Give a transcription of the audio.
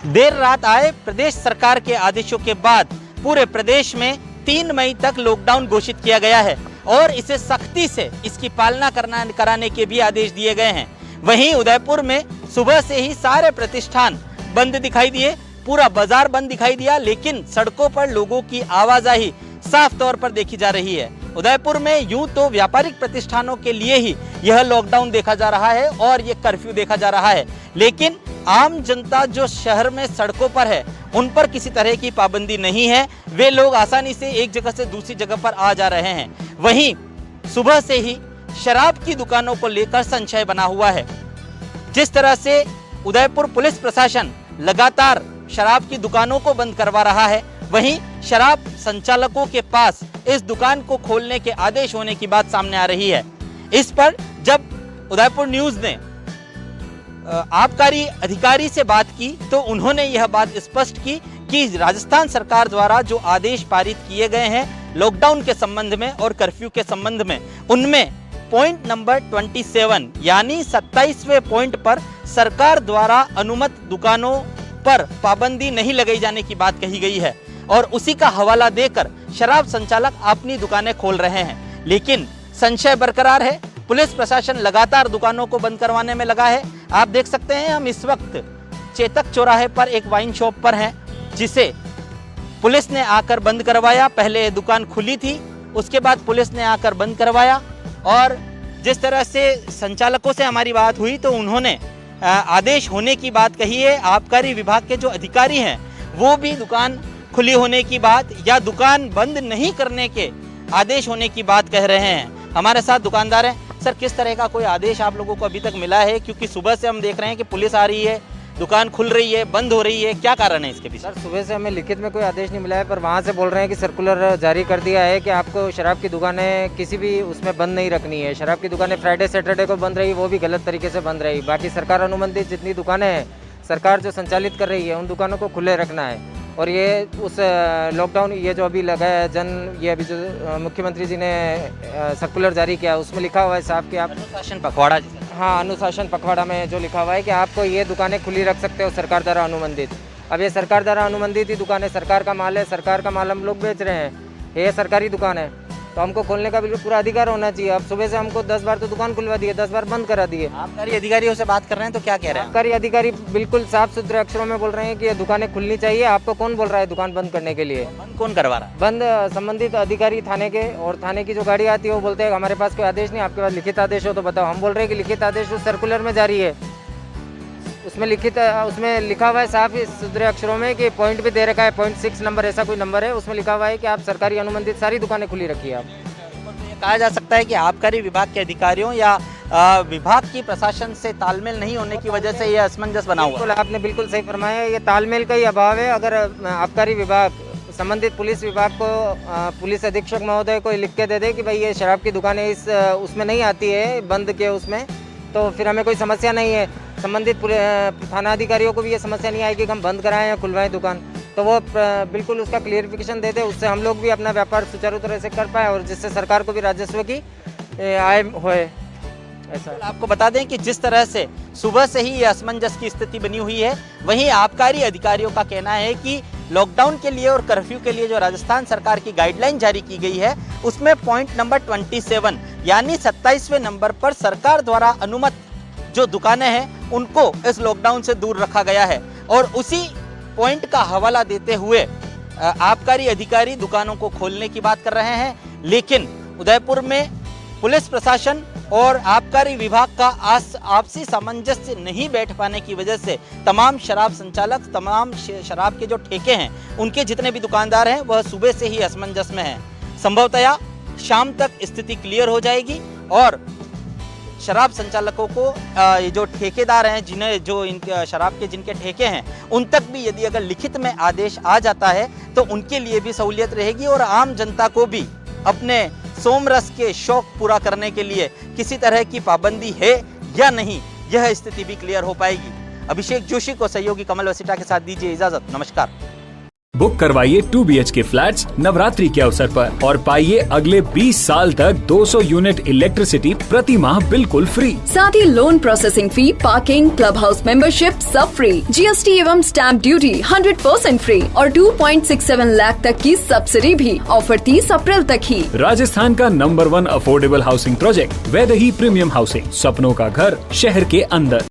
देर रात आए प्रदेश सरकार के आदेशों के बाद पूरे प्रदेश में 3 मई तक लॉकडाउन घोषित किया गया है और इसे सख्ती से इसकी पालना कराने के भी आदेश दिए गए हैं। वहीं उदयपुर में सुबह से ही सारे प्रतिष्ठान बंद दिखाई दिए, पूरा बाजार बंद दिखाई दिया, लेकिन सड़कों पर लोगों की आवाजाही साफ तौर पर देखी जा रही है। उदयपुर में यूं तो व्यापारिक प्रतिष्ठानों के लिए ही यह लॉकडाउन देखा जा रहा है और यह कर्फ्यू देखा जा रहा है, लेकिन आम जनता जो शहर में सड़कों पर है उन पर किसी तरह की पाबंदी नहीं है। वे लोग आसानी से एक जगह से दूसरी जगह पर आ जा रहे हैं। वहीं सुबह से ही शराब की दुकानों को लेकर संशय बना हुआ है। जिस तरह से उदयपुर पुलिस प्रशासन लगातार शराब की दुकानों को बंद करवा रहा है, वहीं शराब संचालकों के पास इस दुकान को खोलने के आदेश होने की बात सामने आ रही है। इस पर जब उदयपुर न्यूज ने आबकारी अधिकारी से बात की तो उन्होंने यह बात स्पष्ट की कि राजस्थान सरकार द्वारा जो आदेश पारित किए गए हैं लॉकडाउन के संबंध में और कर्फ्यू के संबंध में, उनमें पॉइंट नंबर 27 यानी 27वें पॉइंट पर सरकार द्वारा अनुमत दुकानों पर पाबंदी नहीं लगाई जाने की बात कही गई है और उसी का हवाला देकर शराब संचालक अपनी दुकानें खोल रहे हैं। लेकिन संशय बरकरार है। पुलिस प्रशासन लगातार दुकानों को बंद करवाने में लगा है। आप देख सकते हैं हम इस वक्त चेतक चौराहे पर एक वाइन शॉप पर हैं, जिसे पुलिस ने आकर बंद करवाया। पहले दुकान खुली थी, उसके बाद पुलिस ने आकर बंद करवाया और जिस तरह से संचालकों से हमारी बात हुई तो उन्होंने आदेश होने की बात कही है। आबकारी विभाग के जो अधिकारी हैं वो भी दुकान खुली होने की बात या दुकान बंद नहीं करने के आदेश होने की बात कह रहे हैं। हमारे साथ दुकानदार हैं। सर, किस तरह का कोई आदेश आप लोगों को अभी तक मिला है? क्योंकि सुबह से हम देख रहे हैं कि पुलिस आ रही है, दुकान खुल रही है, बंद हो रही है, क्या कारण है इसके पीछे? सर, सुबह से हमें लिखित में कोई आदेश नहीं मिला है, पर वहाँ से बोल रहे हैं कि सर्कुलर जारी कर दिया है कि आपको शराब की दुकानें किसी भी उसमें बंद नहीं रखनी है। शराब की दुकानें फ्राइडे सैटरडे को बंद रही, वो भी गलत तरीके से बंद रही। बाकी सरकार अनुबंधित जितनी दुकानें हैं सरकार जो संचालित कर रही है उन दुकानों को खुले रखना है। और ये उस लॉकडाउन ये जो अभी लगा है ये अभी जो मुख्यमंत्री जी ने सर्कुलर जारी किया उसमें लिखा हुआ है साहब कि आप अनुशासन पखवाड़ा। हाँ, अनुशासन पखवाड़ा में जो लिखा हुआ है कि आपको ये दुकानें खुली रख सकते हो सरकार द्वारा अनुबंधित। अब ये सरकार द्वारा अनुबंधित ही दुकान है, सरकार का माल है, सरकार का माल हम लोग बेच रहे हैं, ये सरकारी दुकान है तो हमको खोलने का बिल्कुल पूरा अधिकार होना चाहिए। अब सुबह से हमको 10 बार तो दुकान खुलवा दिए, 10 बार बंद करा दिए। आबकारी अधिकारियों से बात कर रहे हैं तो क्या कह रहे हैं? आबकारी अधिकारी बिल्कुल साफ सुथरे अक्षरों में बोल रहे हैं कि ये दुकानें खुलनी चाहिए। आपको कौन बोल रहा है दुकान बंद करने के लिए? बंद कौन करवा रहा है? बंद संबंधित अधिकारी थाने के, और थाने की जो गाड़ी आती है वो बोलते हैं हमारे पास कोई आदेश नहीं, आपके पास लिखित आदेश हो तो बताओ। हम बोल रहे हैं कि लिखित आदेश उस सर्कुलर में जारी है, उसमें लिखा हुआ है साफ सुथरे अक्षरों में कि पॉइंट भी दे रखा है, पॉइंट 6 नंबर ऐसा कोई नंबर है, उसमें लिखा हुआ है कि आप सरकारी अनुबंधित सारी दुकानें खुली रखिए। आप कहा जा सकता है कि आबकारी विभाग के अधिकारियों या विभाग की प्रशासन से तालमेल नहीं होने की वजह से यह असमंजस बना हुआ है। आपने बिल्कुल सही फरमाया, ये तालमेल का ही अभाव है। अगर आबकारी विभाग संबंधित पुलिस विभाग को पुलिस अधीक्षक महोदय को लिख के दे दे कि भाई ये शराब की दुकानें इस उसमें नहीं आती है, बंद के उसमें, तो फिर हमें कोई समस्या नहीं है। संबंधित थाना अधिकारियों को भी ये समस्या नहीं आएगी कि हम बंद कराएं या खुलवाएं दुकान, तो वो बिल्कुल उसका क्लियरिफिकेशन दे दे, उससे हम लोग भी अपना व्यापार सुचारू तरह से कर पाए और जिससे सरकार को भी राजस्व की आय होए। ऐसा आपको बता दें कि जिस तरह से सुबह से ही ये असमंजस की स्थिति बनी हुई है, वहीं आबकारी अधिकारियों का कहना है कि लॉकडाउन के लिए और कर्फ्यू के लिए जो राजस्थान सरकार की गाइडलाइन जारी की गई है उसमें पॉइंट नंबर 27 यानी 27वें नंबर पर सरकार द्वारा अनुमत जो दुकानें हैं उनको इस लॉकडाउन से दूर रखा गया है और उसी पॉइंट का हवाला देते हुए आबकारी अधिकारी दुकानों को खोलने की बात कर रहे हैं। लेकिन उदयपुर में पुलिस प्रशासन और आबकारी विभाग का आपसी सामंजस्य नहीं बैठ पाने की वजह से तमाम शराब संचालक, तमाम शराब के जो ठेके हैं, उनके जितने भी दुकानदार हैं वह सुबह से ही असमंजस में हैं। संभवतया शाम तक स्थिति क्लियर हो जाएगी और शराब संचालकों को ये जो ठेकेदार हैं जिन्हें जो इनके शराब के जिनके ठेके हैं उन तक भी यदि अगर लिखित में आदेश आ जाता है तो उनके लिए भी सहूलियत रहेगी और आम जनता को भी अपने सोमरस के शौक पूरा करने के लिए किसी तरह की पाबंदी है या नहीं, यह स्थिति भी क्लियर हो पाएगी। अभिषेक जोशी को सहयोगी कमल वसीटा के साथ दीजिए इजाजत। नमस्कार। बुक करवाइए 2 BHK फ्लैट्स नवरात्रि के अवसर पर और पाइए अगले 20 साल तक 200 यूनिट इलेक्ट्रिसिटी प्रति माह बिल्कुल फ्री। साथ ही loan processing fee, parking, club house membership सब फ्री। GST एवं स्टैम्प ड्यूटी 100% फ्री और 2.67 लाख तक की सब्सिडी भी। ऑफर 30 अप्रैल तक ही। राजस्थान का number 1 affordable housing project Vaidehi premium housing, सपनों का घर शहर के अंदर।